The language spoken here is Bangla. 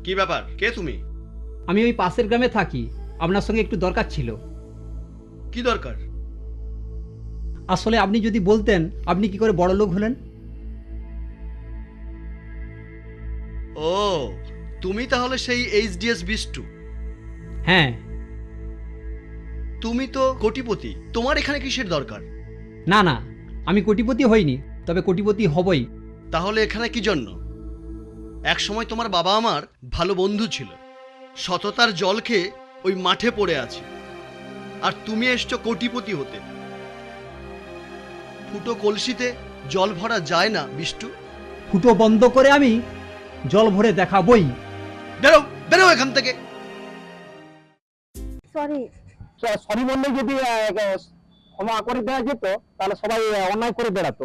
কি ব্যাপার, কে তুমি? আমি ওই পাশের গ্রামে থাকি, আপনার সঙ্গে একটু দরকার ছিল। কি দরকার? আসলে আপনি যদি বলতেন আপনি কি করে বড়লোক হলেন। ও, তুমি তাহলে সেই এইচডিএস বিষ্টু। হ্যাঁ। তুমি তো কোটিপতি, তোমার এখানে কিসের দরকার? না না, আমি কোটিপতি হইনি, তবে কোটিপতি হবই। তাহলে এখানে কি জন্য? এক সময় তোমার বাবা আমার ভালো বন্ধু ছিল, সততার জল খেয়ে ওই মাঠে পড়ে আছে, আর তুমি এসছো কোটিপতি হতে। ফুটো কলসিতে জল ভরা যায় না বিষ্টু। ফুটো বন্ধ করে আমি জল ভরে দেখাবই। বেরো বেরো এখান থেকে। সরি। সরি বললে যদি ক্ষমা করে দেওয়া যেত তাহলে সবাই অন্যায় করে বেড়াতো।